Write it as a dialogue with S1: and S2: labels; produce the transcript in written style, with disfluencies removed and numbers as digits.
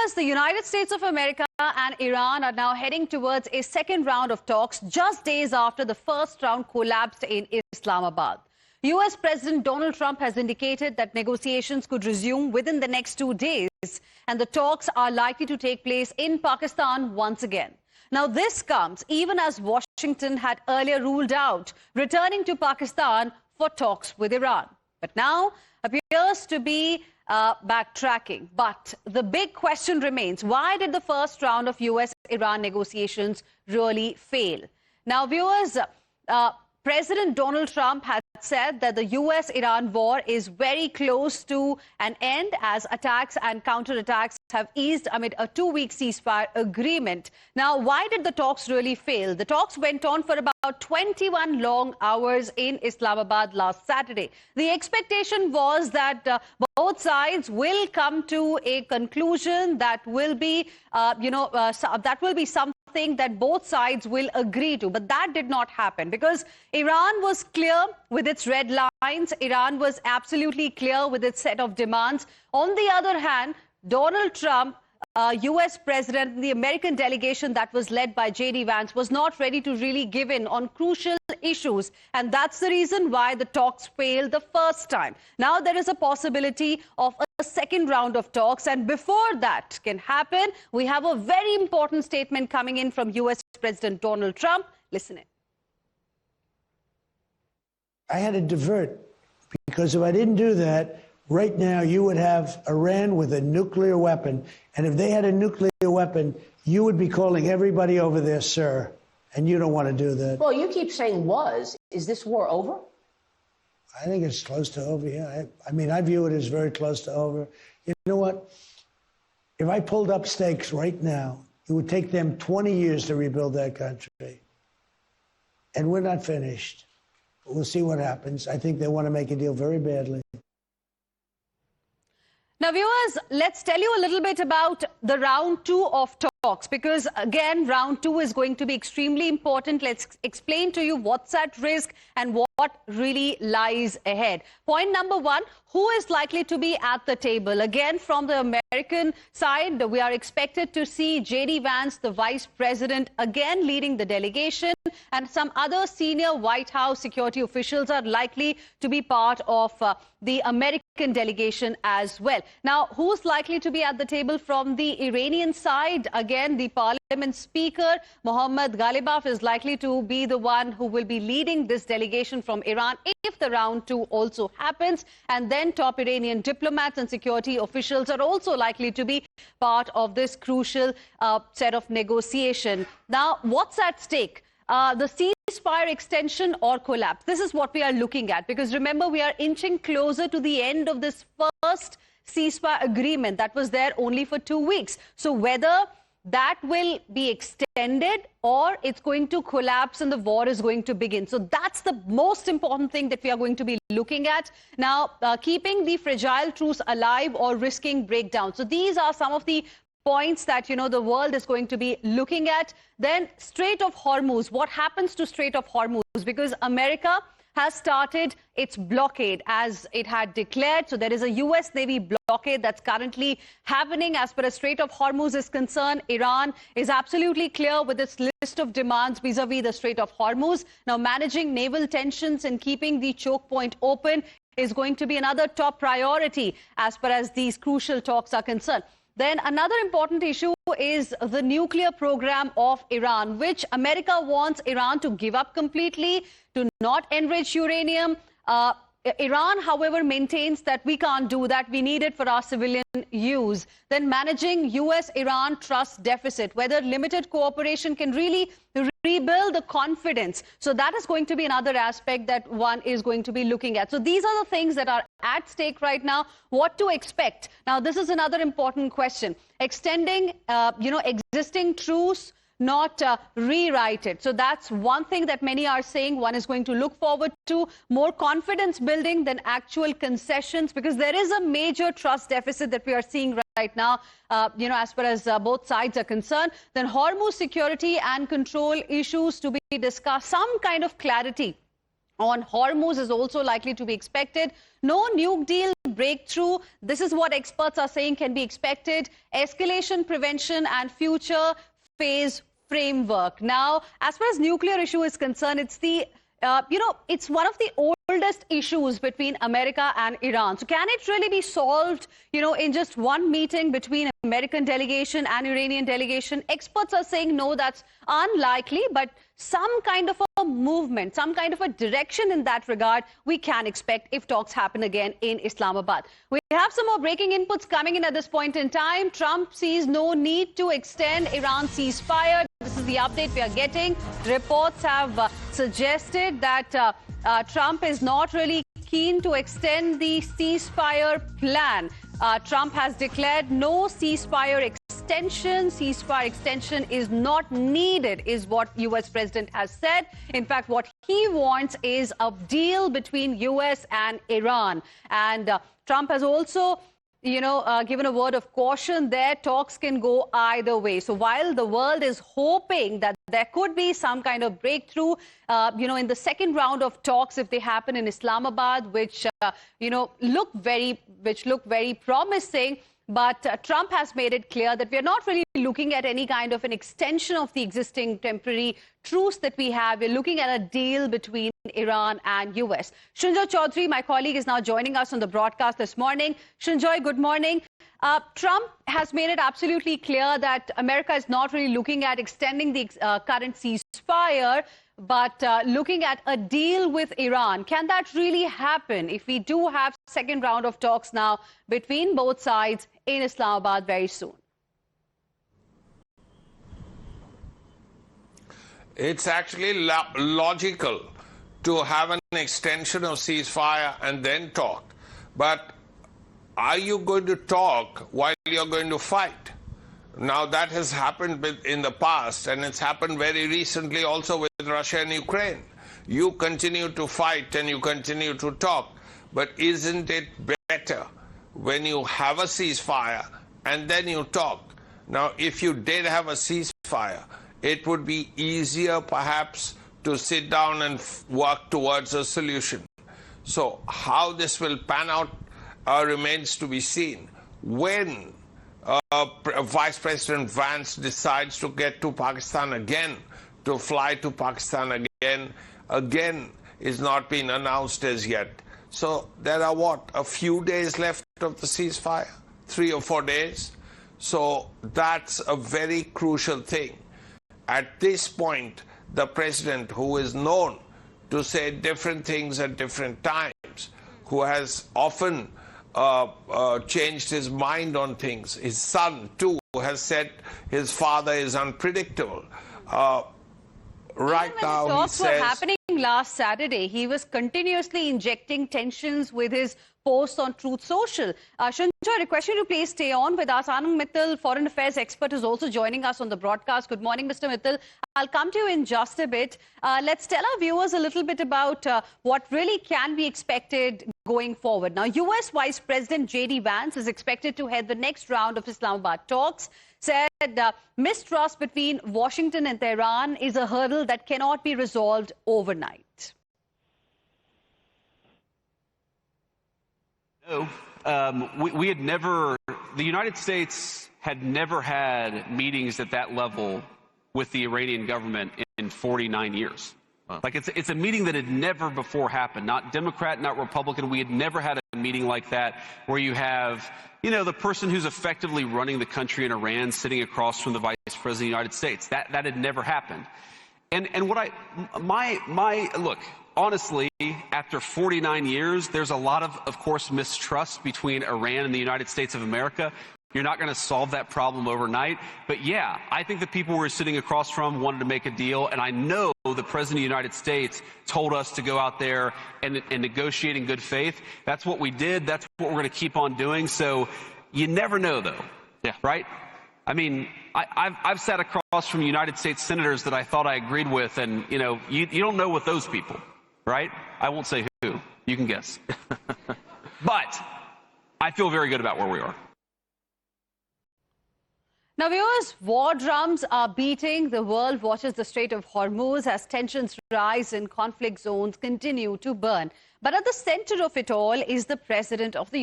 S1: Viewers, the United States of America and Iran are now heading towards a second round of talks just days after the first round collapsed in Islamabad. U.S. President Donald Trump has indicated that negotiations could resume within the next 2 days, and the talks are likely to take place in Pakistan once again. Now, this comes even as Washington had earlier ruled out returning to Pakistan for talks with Iran. But now appears to be backtracking. But the big question remains, why did the first round of U.S.-Iran negotiations really fail? Now, viewers, President Donald Trump has said that the U.S.-Iran war is very close to an end as attacks and counterattacks have eased amid a 2-week ceasefire agreement. Now, why did the talks really fail? The talks went on for about 21 long hours in Islamabad last Saturday. The expectation was that both sides will come to a conclusion that will be, something that both sides will agree to. But that did not happen because Iran was clear with its red lines. Iran was absolutely clear with its set of demands. On the other hand, Donald Trump, U.S. president, the American delegation that was led by J.D. Vance was not ready to really give in on crucial issues. And that's the reason why the talks failed the first time. Now there is a possibility of a second round of talks. And before that can happen, we have a very important statement coming in from U.S. President Donald Trump. Listen in.
S2: I had to divert because if I didn't do that, right now you would have Iran with a nuclear weapon. And if they had a nuclear weapon, you would be calling everybody over there, sir. And you don't want to do that.
S3: Well, you keep saying was. Is this war over?
S2: I think it's close to over, yeah. I mean, I view it as very close to over. You know what? If I pulled up stakes right now, it would take them 20 years to rebuild that country. And we're not finished. But we'll see what happens. I think they want to make a deal very badly.
S1: Now, viewers, let's tell you a little bit about the round 2 of talks, because, again, round 2 is going to be extremely important. Let's explain to you what's at risk and what really lies ahead. Point number 1, who is likely to be at the table? Again, from the American side, we are expected to see J.D. Vance, the vice president, again leading the delegation, and some other senior White House security officials are likely to be part of the American delegation as well. Now, who's likely to be at the table from the Iranian side? Again, the Parliament Speaker, Mohammad Ghalibaf, is likely to be the one who will be leading this delegation from Iran if the round 2 also happens. And then top Iranian diplomats and security officials are also likely to be part of this crucial set of negotiation. Now, what's at stake? The ceasefire extension or collapse? This is what we are looking at, because remember, we are inching closer to the end of this first ceasefire agreement that was there only for 2 weeks. So whether that will be extended or it's going to collapse and the war is going to begin. So that's the most important thing that we are going to be looking at. Now, keeping the fragile truce alive or risking breakdown. So these are some of the points that, the world is going to be looking at. Then Strait of Hormuz. What happens to Strait of Hormuz? Because America has started its blockade as it had declared. So there is a U.S. Navy blockade that's currently happening. As far as Strait of Hormuz is concerned, Iran is absolutely clear with its list of demands vis-a-vis the Strait of Hormuz. Now, managing naval tensions and keeping the choke point open is going to be another top priority as far as these crucial talks are concerned. Then another important issue is the nuclear program of Iran, which America wants Iran to give up completely, to not enrich uranium. Iran, however, maintains that we can't do that. We need it for our civilian use. Then managing U.S.-Iran trust deficit, whether limited cooperation can really rebuild the confidence. So that is going to be another aspect that one is going to be looking at. So these are the things that are at stake right now. What to expect? Now, this is another important question. Extending, existing truce, not rewrite it. So that's one thing that many are saying one is going to look forward to. More confidence building than actual concessions, because there is a major trust deficit that we are seeing right now, as far as both sides are concerned. Then Hormuz security and control issues to be discussed. Some kind of clarity on Hormuz is also likely to be expected. No nuke deal breakthrough. This is what experts are saying can be expected. Escalation prevention and future phase framework. Now, as far as nuclear issue is concerned, it's the it's one of the oldest issues between America and Iran. So can it really be solved, in just one meeting between American delegation and Iranian delegation? Experts are saying no, that's unlikely, but some kind of a movement, some kind of a direction in that regard, we can expect if talks happen again in Islamabad. We have some more breaking inputs coming in at this point in time. Trump sees no need to extend Iran ceasefire. This is the update we are getting. Reports have suggested that Trump is not really keen to extend the ceasefire plan. Trump has declared no ceasefire extension. Ceasefire extension is not needed, is what U.S. President has said. In fact, what he wants is a deal between U.S. and Iran. And Trump has also given a word of caution there. Talks can go either way. So while the world is hoping that there could be some kind of breakthrough, in the second round of talks, if they happen in Islamabad, which look very promising. But Trump has made it clear that we are not really looking at any kind of an extension of the existing temporary truce that we have. We're looking at a deal between Iran and U.S. Shunjoy Chaudhary, my colleague, is now joining us on the broadcast this morning. Shunjoy, good morning. Trump has made it absolutely clear that America is not really looking at extending the current ceasefire, but looking at a deal with Iran. Can that really happen if we do have second round of talks now between both sides in Islamabad very soon?
S4: It's actually logical to have an extension of ceasefire and then talk. But are you going to talk while you're going to fight? Now, that has happened in the past, and it's happened very recently also with Russia and Ukraine. You continue to fight and you continue to talk, but isn't it better when you have a ceasefire and then you talk? Now, if you did have a ceasefire, it would be easier perhaps to sit down and work towards a solution. So how this will pan out remains to be seen. When Vice President Vance decides to get to Pakistan again, to fly to Pakistan again is not been announced as yet. So there are a few days left of the ceasefire, 3 or 4 days. So that's a very crucial thing. At this point, the president, who is known to say different things at different times, who has often changed his mind on things. His son, too, has said his father is unpredictable. Right now,
S1: talks were happening last Saturday, he was continuously injecting tensions with his posts on Truth Social. Shunjoy, I request you to please stay on with us. Anand Mittal, foreign affairs expert, is also joining us on the broadcast. Good morning, Mr. Mittal. I'll come to you in just a bit. Let's tell our viewers a little bit about what really can be expected going forward. Now, U.S. Vice President J.D. Vance is expected to head the next round of Islamabad talks. Said mistrust between Washington and Tehran is a hurdle that cannot be resolved overnight.
S5: No, we had never, the United States had never had meetings at that level with the Iranian government in 49 years. Like it's a meeting that had never before happened, not Democrat, not Republican. We had never had a meeting like that where you have, the person who's effectively running the country in Iran sitting across from the Vice President of the United States. That had never happened. And what look, honestly, after 49 years, there's a lot of course, mistrust between Iran and the United States of America. You're not going to solve that problem overnight. But yeah, I think the people we're sitting across from wanted to make a deal. And I know the President of the United States told us to go out there and negotiate in good faith. That's what we did. That's what we're going to keep on doing. So you never know, though. Yeah. Right? I mean, I've sat across from United States senators that I thought I agreed with. And, you don't know with those people. Right? I won't say who. You can guess. But I feel very good about where we are.
S1: Now, viewers, war drums are beating. The world watches the Strait of Hormuz as tensions rise and conflict zones continue to burn. But at the center of it all is the President of the